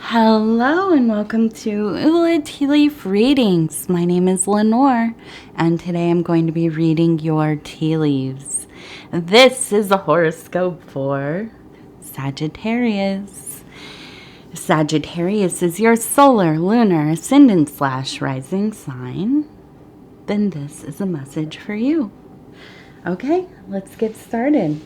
Hello and welcome to Ula Tea Leaf Readings. My name is Lenor and today I'm going to be reading your tea leaves. This is a horoscope for Sagittarius. Sagittarius is your solar, lunar, ascendant/rising sign. Then this is a message for you. Okay, let's get started.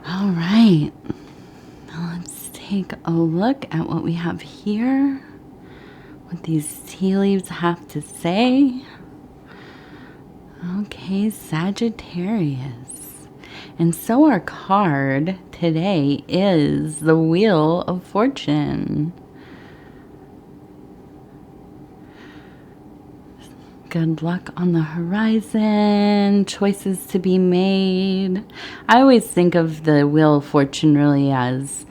All right, now let's take a look at what we have here, what these tea leaves have to say. Okay, Sagittarius. And so our card today is the Wheel of Fortune. Good luck on the horizon, choices to be made. I always think of the Wheel of Fortune really as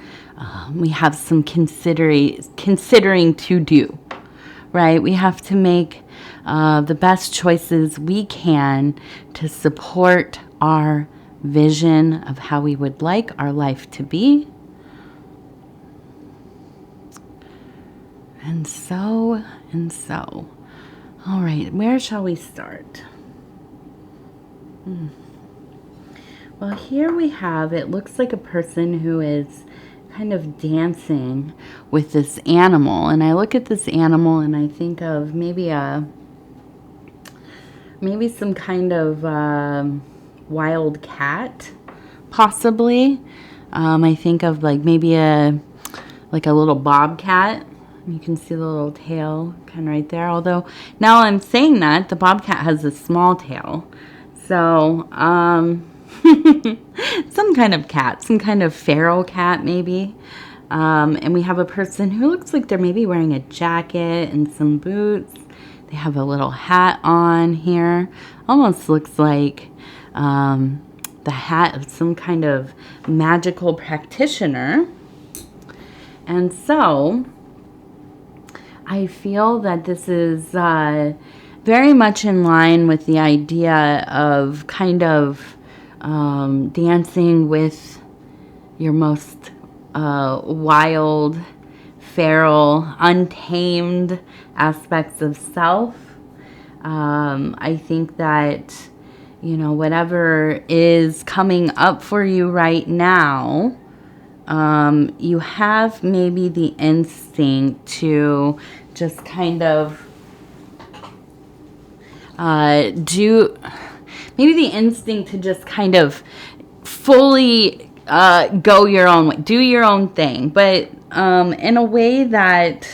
we have some considering to do, right? We have to make the best choices we can to support our vision of how we would like our life to be. And so. All right, where shall we start? Well, here we have, it looks like a person who is kind of dancing with this animal. And I look at this animal and I think of maybe some kind of wild cat, possibly. I think of like maybe a little bobcat. You can see the little tail kind of right there. Although now I'm saying that the bobcat has a small tail. So, some kind of cat, some kind of feral cat maybe. And we have a person who looks like they're maybe wearing a jacket and some boots. They have a little hat on here. Almost looks like the hat of some kind of magical practitioner. And so I feel that this is very much in line with the idea of kind of dancing with your most wild, feral, untamed aspects of self. I think that, whatever is coming up for you right now, you have maybe the instinct to just kind of fully go your own way, do your own thing, but in a way that,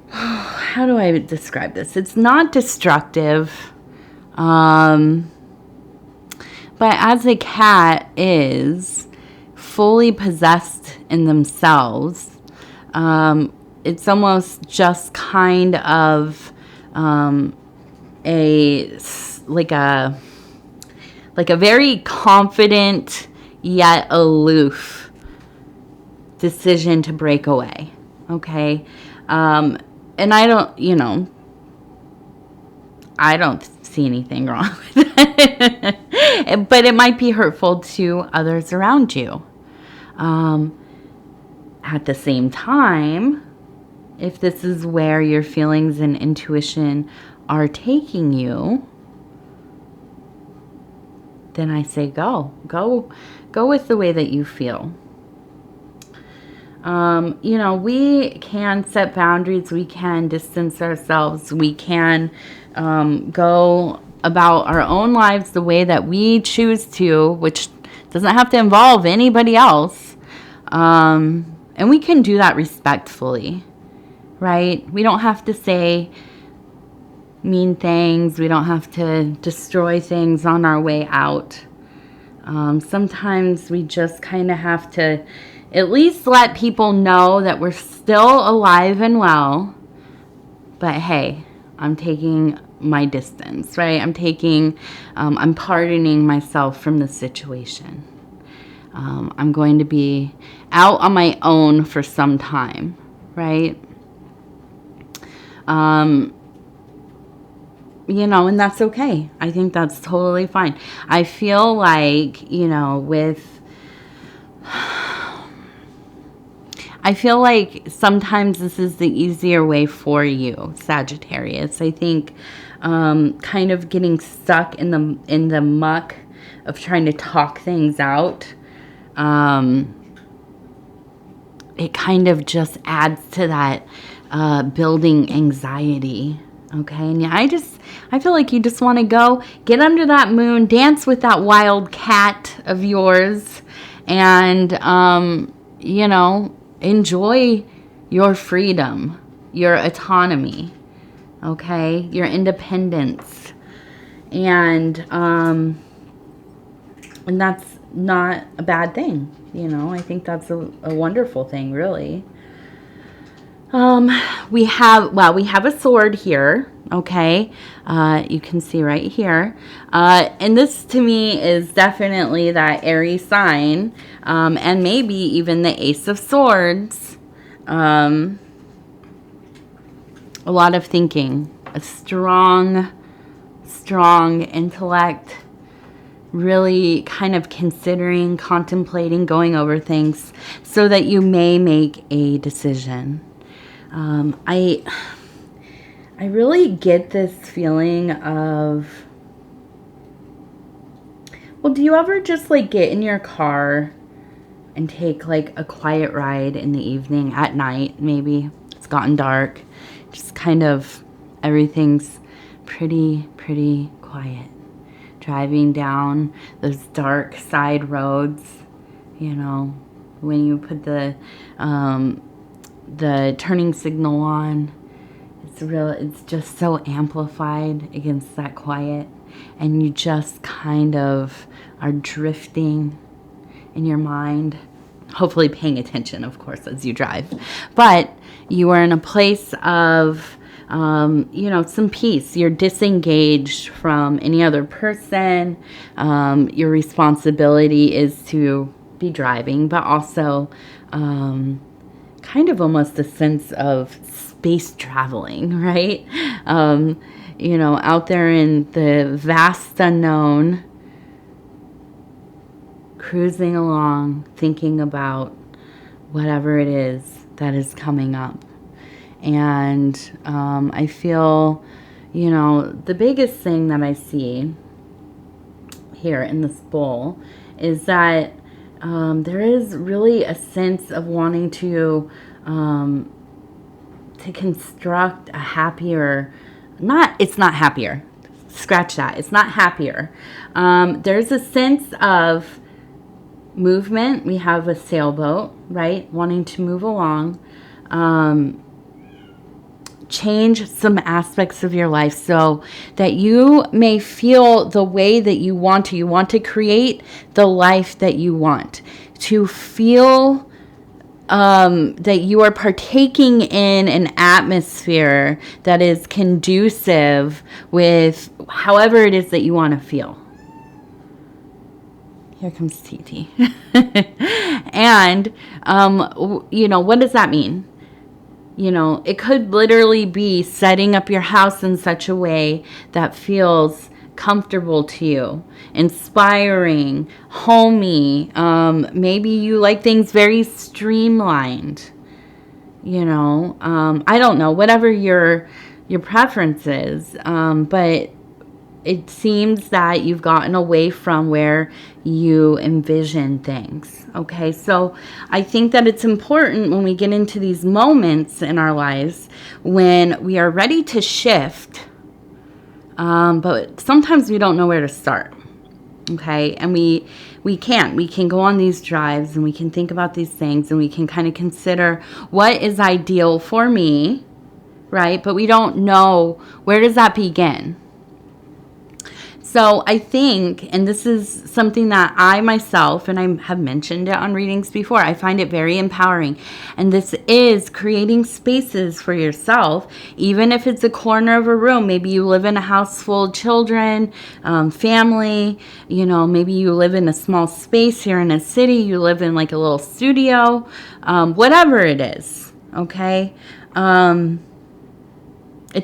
how do I describe this? It's not destructive, but as a cat is fully possessed in themselves, it's almost just kind of a very confident yet aloof decision to break away. Okay, and I don't see anything wrong with that. But it might be hurtful to others around you. At the same time, if this is where your feelings and intuition are taking you, then I say go with the way that you feel. We can set boundaries, we can distance ourselves, we can go about our own lives the way that we choose to, which doesn't have to involve anybody else. And we can do that respectfully, right? We don't have to say mean things. We don't have to destroy things on our way out. Sometimes we just kind of have to at least let people know that we're still alive and well. But hey, I'm taking my distance, right? I'm pardoning myself from the situation. I'm going to be out on my own for some time, right? You know, and that's okay. I think that's totally fine. I feel like, you know, I feel like sometimes this is the easier way for you, Sagittarius. I think kind of getting stuck in the muck of trying to talk things out, it kind of just adds to that building anxiety. Okay, and yeah, I feel like you just want to go get under that moon, dance with that wild cat of yours, and you know, enjoy your freedom, your autonomy, okay, your independence, and that's not a bad thing. You know, I think that's a wonderful thing, really. We have a sword here, okay? You can see right here. And this to me is definitely that Aries sign, and maybe even the Ace of Swords. A lot of thinking, a strong intellect, really kind of considering, contemplating, going over things so that you may make a decision. I really get this feeling of, well, do you ever just like get in your car and take like a quiet ride in the evening, at night, maybe it's gotten dark, just kind of everything's pretty quiet, driving down those dark side roads, you know, when you put the turning signal on, it's just so amplified against that quiet, and you just kind of are drifting in your mind, hopefully paying attention, of course, as you drive, but you are in a place of you know, some peace. You're disengaged from any other person. Your responsibility is to be driving, but also kind of almost a sense of space traveling, right? You know, out there in the vast unknown, cruising along, thinking about whatever it is that is coming up. And I feel, you know, the biggest thing that I see here in this bowl is that there is really a sense of wanting to construct a happier, it's not happier, scratch that, it's not happier. There's a sense of movement. We have a sailboat, right, wanting to move along, change some aspects of your life so that you may feel the way that you want to. You want to create the life that you want, to feel that you are partaking in an atmosphere that is conducive with however it is that you want to feel. Here comes TT. And, you know, what does that mean? You know, it could literally be setting up your house in such a way that feels comfortable to you, inspiring, homey. Maybe you like things very streamlined. You know, I don't know, whatever your preference is. But it seems that you've gotten away from where you envision things. Okay, so I think that it's important when we get into these moments in our lives when we are ready to shift, but sometimes we don't know where to start. Okay, and we can go on these drives and we can think about these things and we can kind of consider what is ideal for me, right? But we don't know, where does that begin? So I think, and this is something that I myself, and I have mentioned it on readings before, I find it very empowering. And this is creating spaces for yourself, even if it's a corner of a room. Maybe you live in a house full of children, family, maybe you live in a small space here in a city, you live in like a little studio, whatever it is, okay? It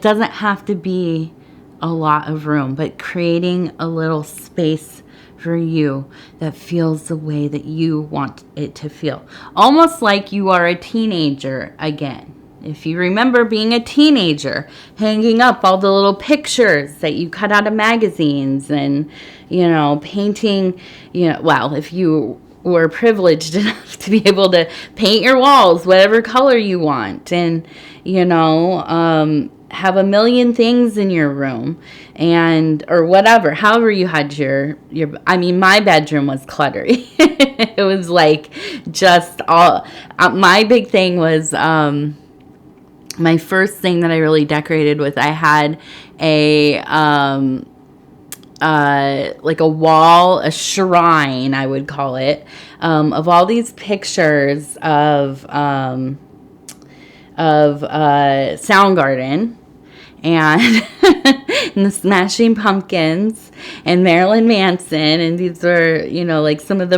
doesn't have to be a lot of room, but creating a little space for you that feels the way that you want it to feel. Almost like you are a teenager again. If you remember being a teenager, hanging up all the little pictures that you cut out of magazines and, painting, well, if you were privileged enough to be able to paint your walls whatever color you want and, have a million things in your room or whatever, however you had my bedroom was cluttery. It was like just all, my big thing was, my first thing that I really decorated with, I had like a wall, a shrine, I would call it, of all these pictures of Soundgarden and, and the Smashing Pumpkins and Marilyn Manson, and these were, like some of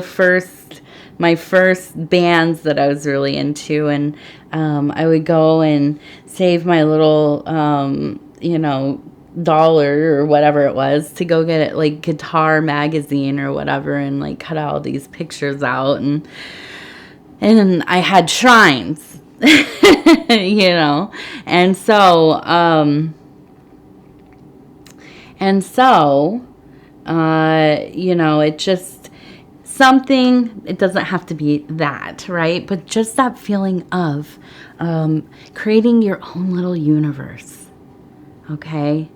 my first bands that I was really into, and I would go and save my little, dollar or whatever it was to go get it, like Guitar Magazine or whatever, and like cut all these pictures out, and I had shrines. And so, it just something, it doesn't have to be that, right? But just that feeling of, creating your own little universe, okay?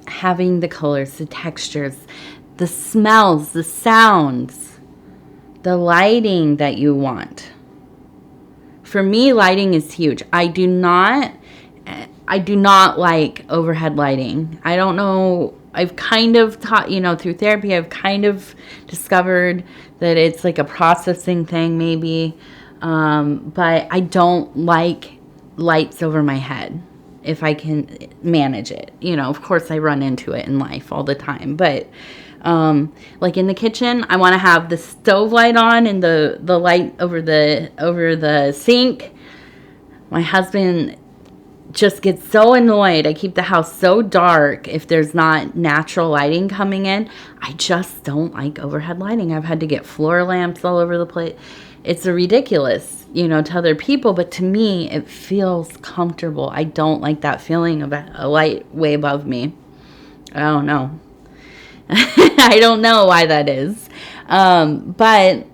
Having the colors, the textures, the smells, the sounds, the lighting that you want. For me, lighting is huge. I do not like overhead lighting. I don't know. I've kind of taught, through therapy, I've kind of discovered that it's like a processing thing maybe. But I don't like lights over my head if I can manage it. Of course I run into it in life all the time, but like in the kitchen, I want to have the stove light on and the light over the sink. My husband just gets so annoyed. I keep the house so dark if there's not natural lighting coming in. I just don't like overhead lighting. I've had to get floor lamps all over the place. It's ridiculous, to other people, but to me, it feels comfortable. I don't like that feeling of a light way above me. I don't know. I don't know why that is. But,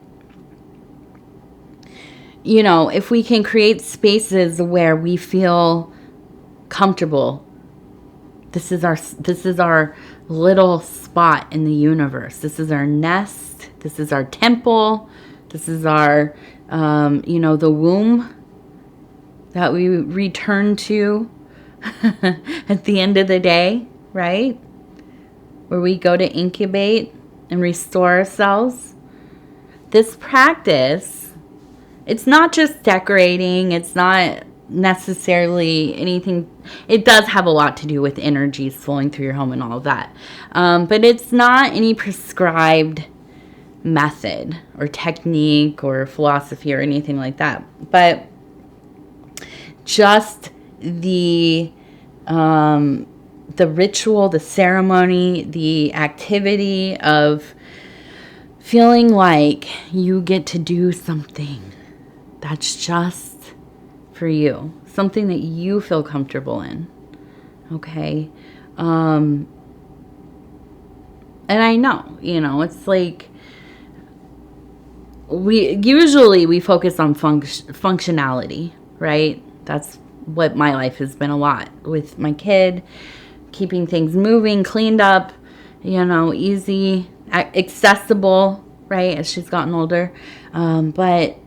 if we can create spaces where we feel comfortable, this is our little spot in the universe. This is our nest. This is our temple. This is our, the womb that we return to at the end of the day, right? Where we go to incubate and restore ourselves. This practice, it's not just decorating. It's not necessarily anything. It does have a lot to do with energies flowing through your home and all of that. But it's not any prescribed method or technique or philosophy or anything like that. But just the ritual, the ceremony, the activity of feeling like you get to do something that's just for you, something that you feel comfortable in, okay? And I know, it's like we focus on functionality, right? That's what my life has been a lot with my kid, keeping things moving, cleaned up, easy, accessible, right, as she's gotten older. But,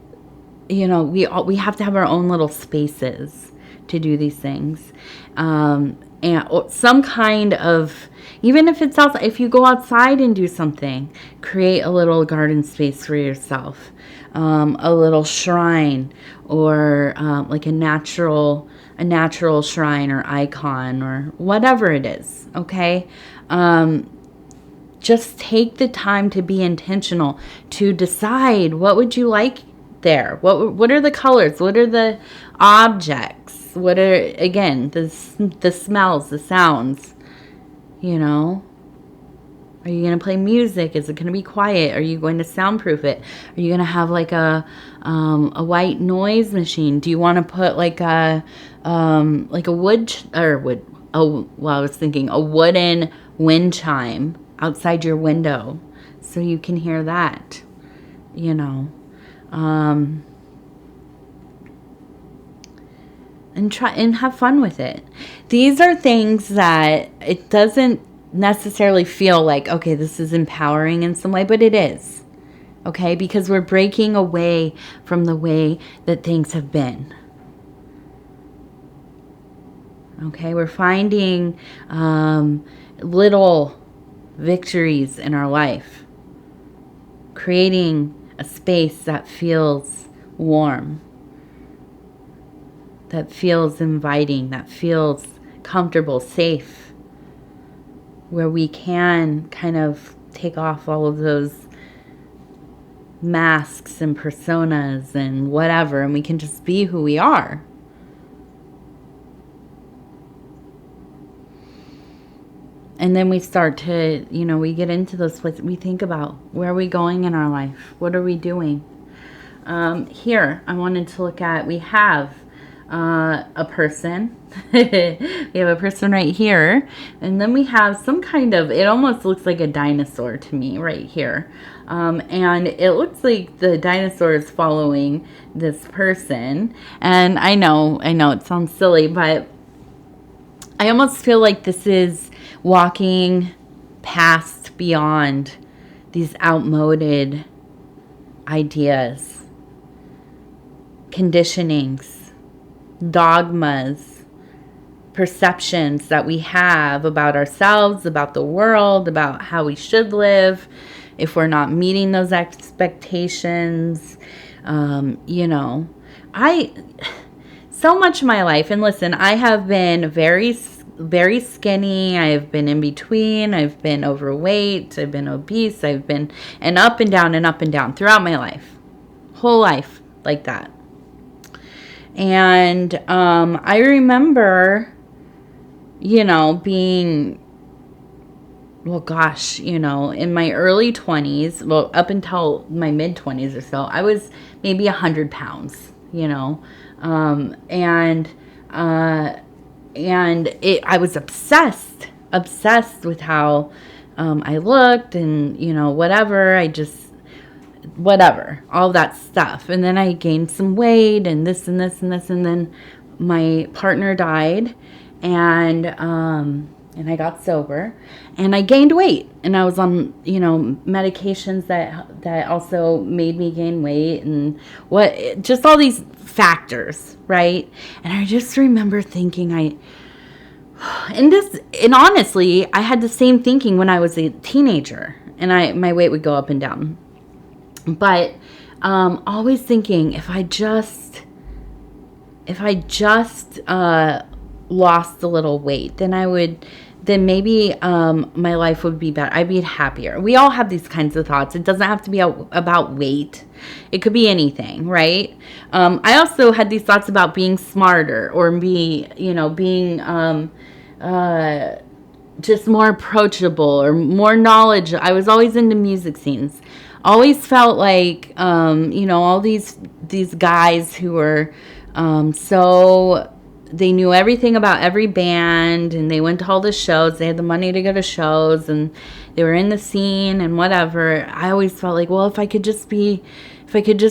we have to have our own little spaces to do these things. And and or some kind of, even if it's outside, if you go outside and do something, create a little garden space for yourself, a little shrine, or like a natural shrine or icon or whatever it is. Okay. Just take the time to be intentional, to decide what would you like there. What are the colors? What are the objects? What are, again, the smells, the sounds, you know? Are you going to play music? Is it going to be quiet? Are you going to soundproof it? Are you going to have like a white noise machine? Do you want to put like a wooden wind chime outside your window so you can hear that, you know? And try and have fun with it. These are things that it doesn't necessarily feel like, okay, this is empowering in some way, but it is. Okay, because we're breaking away from the way that things have been. Okay, we're finding little victories in our life, creating a space that feels warm, that feels inviting, that feels comfortable, safe, where we can kind of take off all of those masks and personas and whatever, and we can just be who we are. And then we start to, we get into those places. We think about, where are we going in our life? What are we doing? Here, I wanted to look at, we have a person. We have a person right here. And then we have some kind of, it almost looks like a dinosaur to me right here. And it looks like the dinosaur is following this person. And I know it sounds silly, but I almost feel like this is walking past, beyond these outmoded ideas, conditionings, dogmas, perceptions that we have about ourselves, about the world, about how we should live. If we're not meeting those expectations, so much of my life, and listen, I have been very skinny. I've been in between. I've been overweight. I've been obese. I've been up and down throughout my life, whole life like that. And I remember, being, in my early 20s, up until my mid 20s or so, I was maybe 100 pounds, I was obsessed with how I looked, and whatever, all that stuff. And then I gained some weight, and this and this and this, and then my partner died, and I got sober, and I gained weight, and I was on medications that also made me gain weight, and just all these factors, right? And I just remember thinking, and honestly, I had the same thinking when I was a teenager, and my weight would go up and down. But always thinking, if I just lost a little weight, then maybe my life would be better. I'd be happier. We all have these kinds of thoughts. It doesn't have to be about weight. It could be anything, right? I also had these thoughts about being smarter, or being just more approachable, or more knowledge. I was always into music scenes. Always felt like, all these guys who were so... They knew everything about every band, and they went to all the shows. They had the money to go to shows, and they were in the scene and whatever. I always felt like, well, if I could just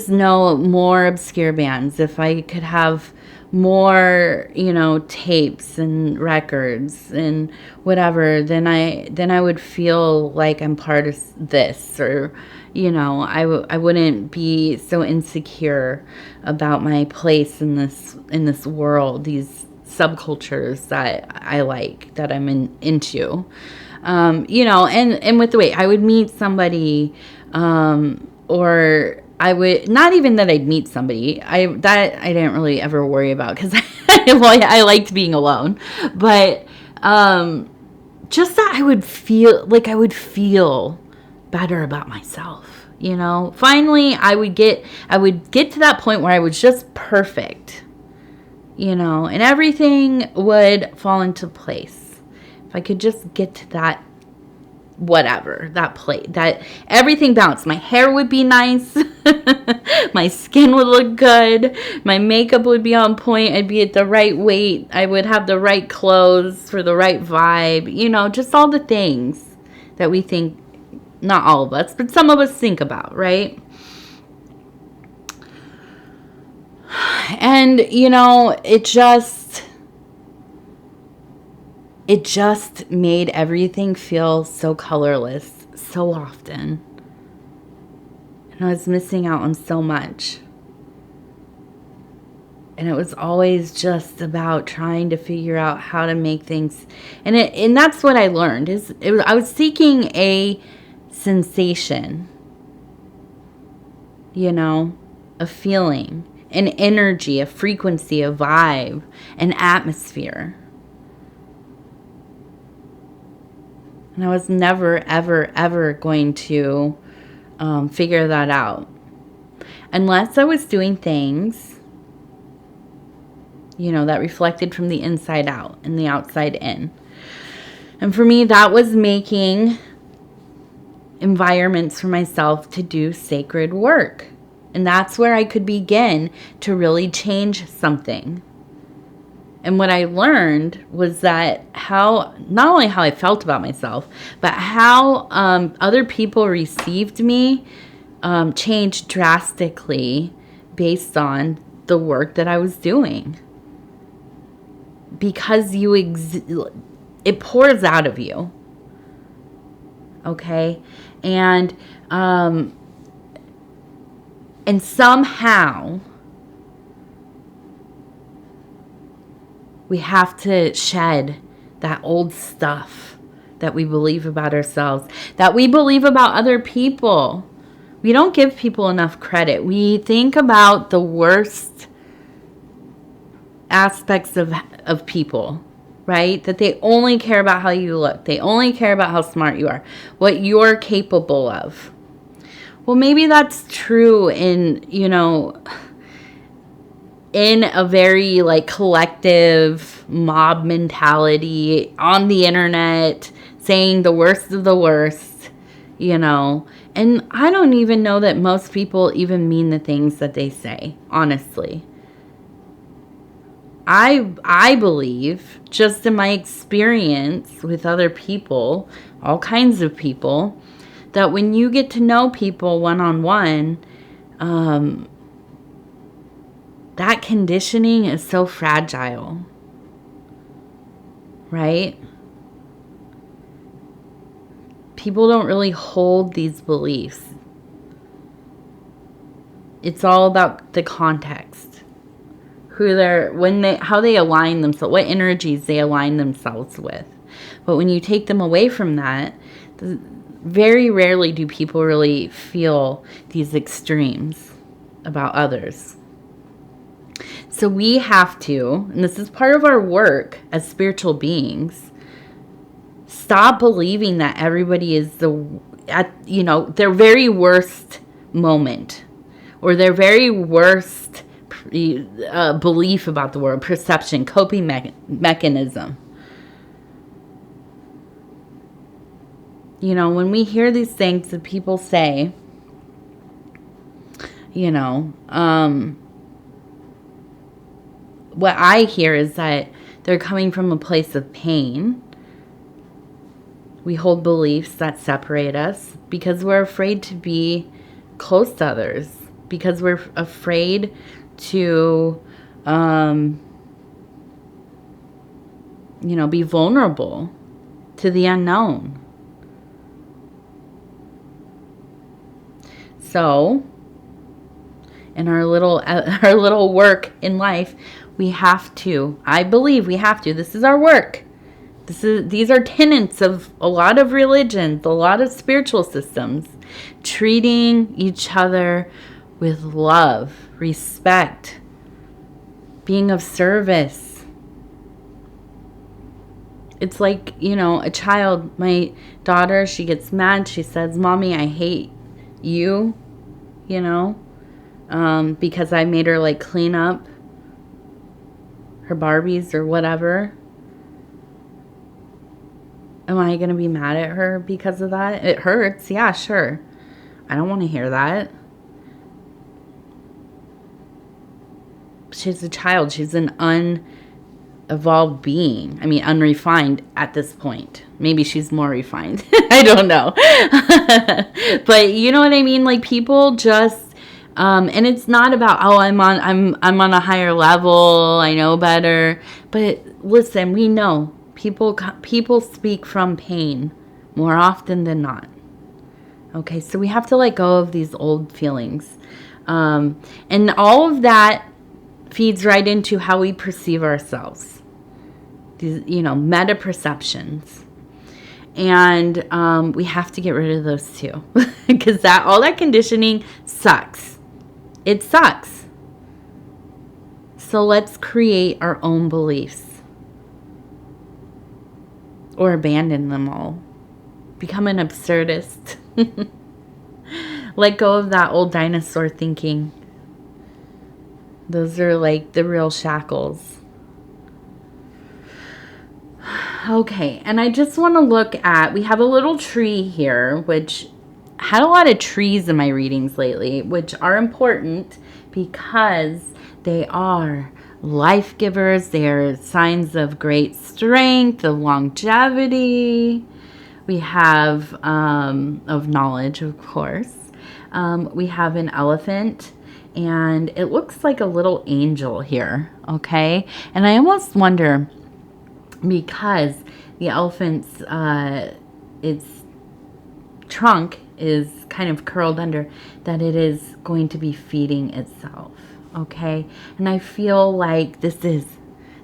know more obscure bands, if I could have more, tapes and records and whatever, then I would feel like I'm part of this, or, I wouldn't be so insecure about my place in this world, these subcultures that I like, that I'm into. You know, and with the way I would meet somebody, or I would, not even that I'd meet somebody, I didn't really ever worry about, because I liked being alone. But just that I would feel better about myself, you know. Finally, I would get to that point where I was just perfect, you know, and everything would fall into place. If I could just get to that, whatever, that place, that everything balanced. My hair would be nice. My skin would look good. My makeup would be on point. I'd be at the right weight. I would have the right clothes for the right vibe. You know, just all the things that we think, not all of us, but some of us think about, right? And, you know, it just made everything feel so colorless so often. And I was missing out on so much. And it was always just about trying to figure out how to make things. And that's what I learned. I was seeking a sensation, you know, a feeling, an energy, a frequency, a vibe, an atmosphere. And I was never, ever, ever going to figure that out. Unless I was doing things, you know, that reflected from the inside out and the outside in. And for me, that was making environments for myself to do sacred work. And that's where I could begin to really change something. And what I learned was that not only how I felt about myself, but how other people received me changed drastically based on the work that I was doing. Because it pours out of you. Okay? And somehow we have to shed that old stuff that we believe about ourselves, that we believe about other people. We don't give people enough credit. We think about the worst aspects of people, right? That they only care about how you look. They only care about how smart you are, what you're capable of. Well, maybe that's true in, you know, in a very like collective mob mentality on the internet, saying the worst of the worst, you know. And I don't even know that most people even mean the things that they say, honestly. I believe, just in my experience with other people, all kinds of people, that when you get to know people one-on-one, that conditioning is so fragile, right? People don't really hold these beliefs. It's all about the context. How they align themselves, what energies they align themselves with. But when you take them away from that, very rarely do people really feel these extremes about others. So we have to, and this is part of our work as spiritual beings, stop believing that everybody is their very worst moment or their very worst belief about the world, perception, coping mechanism. You know, when we hear these things that people say, you know, what I hear is that they're coming from a place of pain. We hold beliefs that separate us because we're afraid to be close to others, because we're afraid to, be vulnerable to the unknown. So, in our little work in life, We have to. I believe we have to. This is our work. These are tenets of a lot of religions, a lot of spiritual systems. Treating each other with love, respect, being of service. It's like, you know, a child, my daughter, she gets mad. She says, "Mommy, I hate you," you know, because I made her like clean up her Barbies or whatever. Am I going to be mad at her because of that? It hurts. Yeah, sure. I don't want to hear that. She's a child. She's an unevolved being. I mean, unrefined at this point. Maybe she's more refined. I don't know. But you know what I mean? Like, people just, and it's not about, oh, I'm on a higher level. I know better. But listen, we know. People speak from pain more often than not. Okay, so we have to let go of these old feelings. And all of that feeds right into how we perceive ourselves. These, you know, meta perceptions. And we have to get rid of those too. Because all that conditioning sucks. It sucks. So let's create our own beliefs. Or abandon them all. Become an absurdist. Let go of that old dinosaur thinking. Those are like the real shackles. Okay, and I just want to look at, we have a little tree here, which had a lot of trees in my readings lately, which are important because they are life givers. They are signs of great strength, of longevity. We have of knowledge, of course. We have an elephant, and it looks like a little angel here, okay? And I almost wonder, because the elephant's its trunk is kind of curled under, that it is going to be feeding itself. Okay, and I feel like this is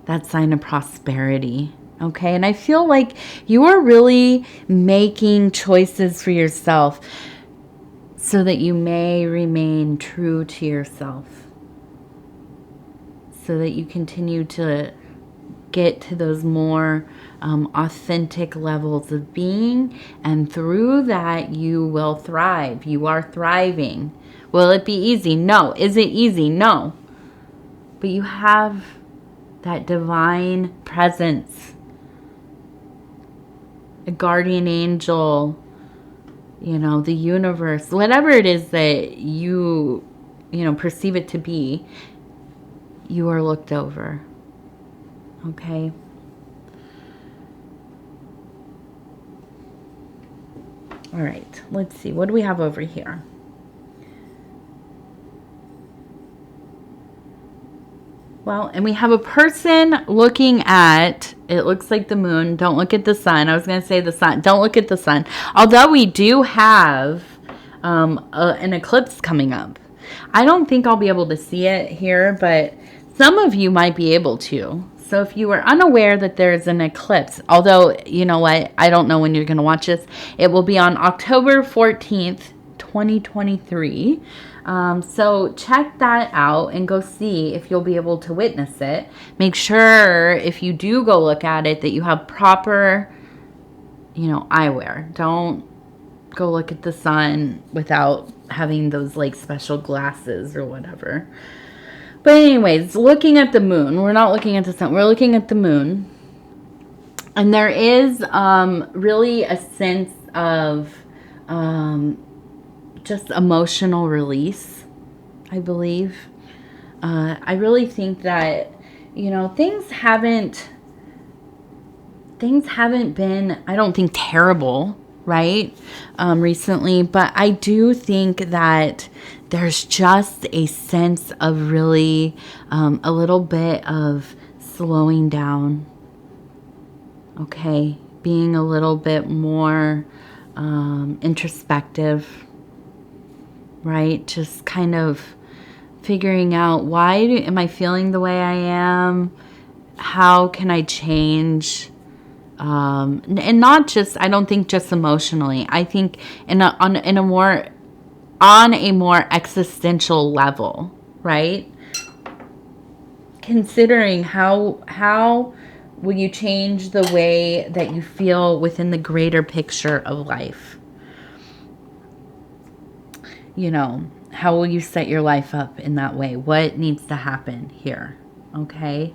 that sign of prosperity. Okay, and I feel like you are really making choices for yourself so that you may remain true to yourself, so that you continue to get to those more authentic levels of being, and through that you will thrive. You are thriving. Will it be easy? No. Is it easy? No. But you have that divine presence, a guardian angel, you know, the universe, whatever it is that you perceive it to be, you are looked over. Okay? All right. Let's see. What do we have over here? Well, and we have a person looking at, it looks like the moon. Don't look at the sun. I was going to say the sun. Don't look at the sun. Although we do have an eclipse coming up. I don't think I'll be able to see it here, but some of you might be able to. So if you were unaware that there's an eclipse, although, you know what, I don't know when you're going to watch this. It will be on October 14th, 2023. So check that out and go see if you'll be able to witness it. Make sure if you do go look at it that you have proper, eyewear. Don't go look at the sun without having those like special glasses or whatever. But anyways, looking at the moon. We're not looking at the sun. We're looking at the moon. And there is really a sense of just emotional release, I believe. I really think that, things haven't been, I don't think, terrible, right, recently. But I do think that there's just a sense of really a little bit of slowing down, okay, being a little bit more introspective, right? Just kind of figuring out am I feeling the way I am? How can I change? And not just, I don't think just emotionally. I think on a more existential level, right? Considering how will you change the way that you feel within the greater picture of life? You know, how will you set your life up in that way? What needs to happen here? Okay.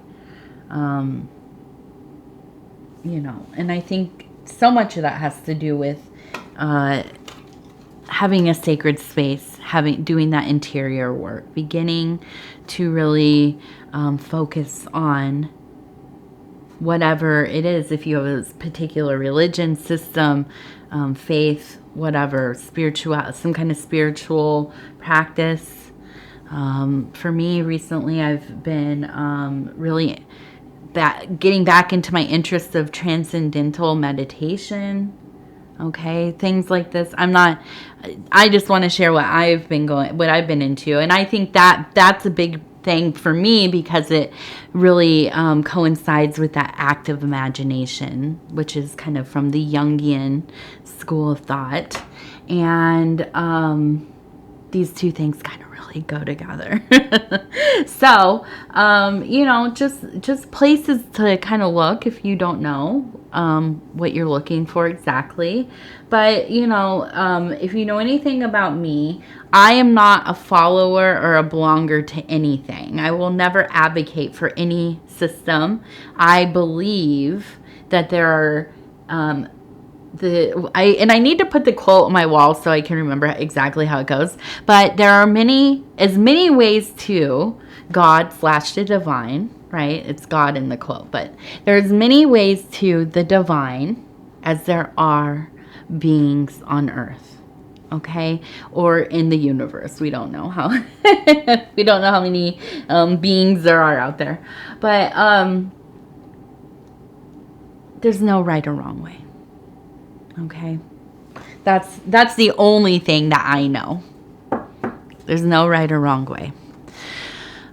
You know, and I think so much of that has to do with having a sacred space, doing that interior work, beginning to really focus on whatever it is. If you have a particular religion, system, faith, whatever, some kind of spiritual practice. For me, recently, I've been really getting back into my interest of transcendental meditation. Okay, things like this. I just want to share what I've been into. And I think that's a big thing for me because it really coincides with that active imagination, which is kind of from the Jungian school of thought. And these two things kind of really go together. So, you know, just places to kind of look if you don't know what you're looking for exactly. But, you know, if you know anything about me, I am not a follower or a belonger to anything. I will never advocate for any system. I believe that there are I need to put the quote on my wall so I can remember exactly how it goes. But there are as many ways to God/the divine, right? It's God in the quote, but there's many ways to the divine as there are beings on earth, okay, or in the universe. We don't know how we don't know how many beings there are out there, but there's no right or wrong way. Okay, that's the only thing that I know. There's no right or wrong way.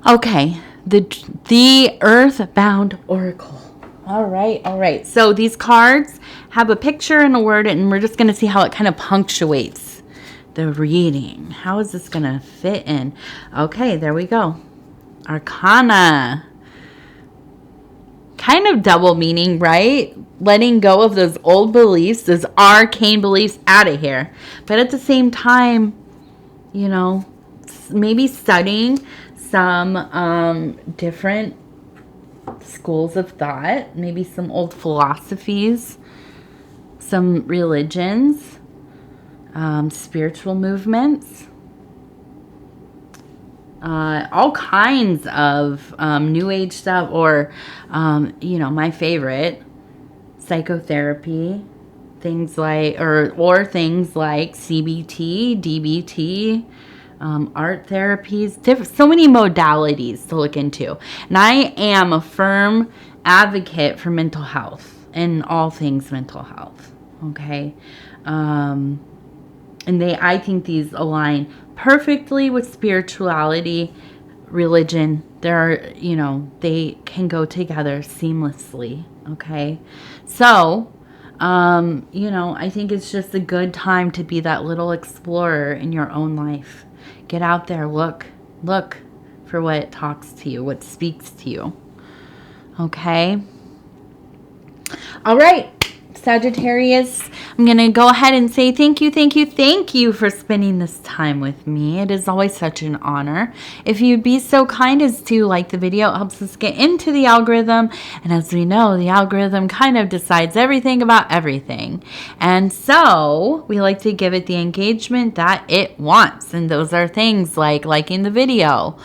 Okay, the Earthbound Oracle. All right. So these cards have a picture and a word, and we're just going to see how it kind of punctuates the reading. How is this going to fit in? Okay, there we go. Arcana. Kind of double meaning, right? Letting go of those old beliefs, those arcane beliefs, out of here. But at the same time, you know, maybe studying some different schools of thought, maybe some old philosophies, some religions, spiritual movements, all kinds of New Age stuff, or, you know, my favorite, psychotherapy, things like, or things like CBT, DBT, art therapies, so many modalities to look into. And I am a firm advocate for mental health and all things mental health. Okay. And I think these align perfectly with spirituality, religion. They can go together seamlessly. Okay. So, I think it's just a good time to be that little explorer in your own life. Get out there, look for what talks to you, what speaks to you. Okay. All right, Sagittarius, I'm going to go ahead and say thank you for spending this time with me. It is always such an honor. If you'd be so kind as to like the video, it helps us get into the algorithm. And as we know, the algorithm kind of decides everything about everything. And so we like to give it the engagement that it wants. And those are things like liking the video,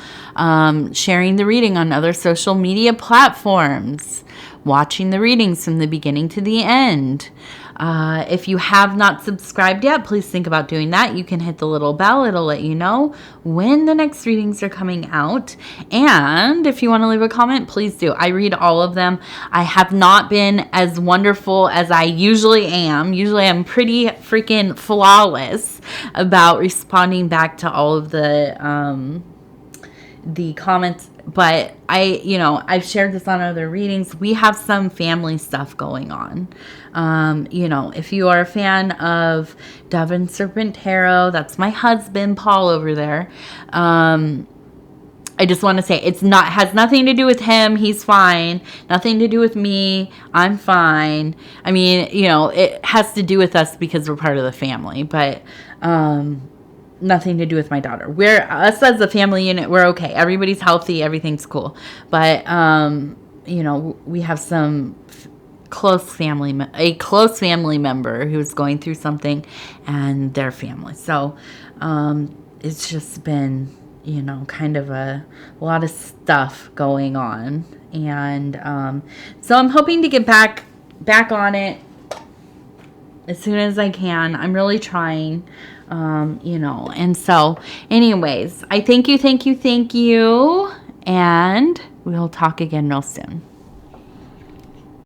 sharing the reading on other social media platforms, watching the readings from the beginning to the end. If you have not subscribed yet, please think about doing that. You can hit the little bell. It'll let you know when the next readings are coming out. And if you want to leave a comment, please do. I read all of them. I have not been as wonderful as I usually am. Usually I'm pretty freaking flawless about responding back to all of the the comments, but I've shared this on other readings. We have some family stuff going on. If you are a fan of Dove and Serpent Tarot, that's my husband, Paul, over there. I just want to say has nothing to do with him. He's fine. Nothing to do with me. I'm fine. I mean, it has to do with us because we're part of the family, but, nothing to do with my daughter. Us as a family unit, we're okay. Everybody's healthy. Everything's cool. But, we have some a close family member who's going through something, and their family. So, it's just been, kind of a lot of stuff going on. And, so I'm hoping to get back on it as soon as I can. I'm really trying, and so anyways, I thank you. And we'll talk again real soon.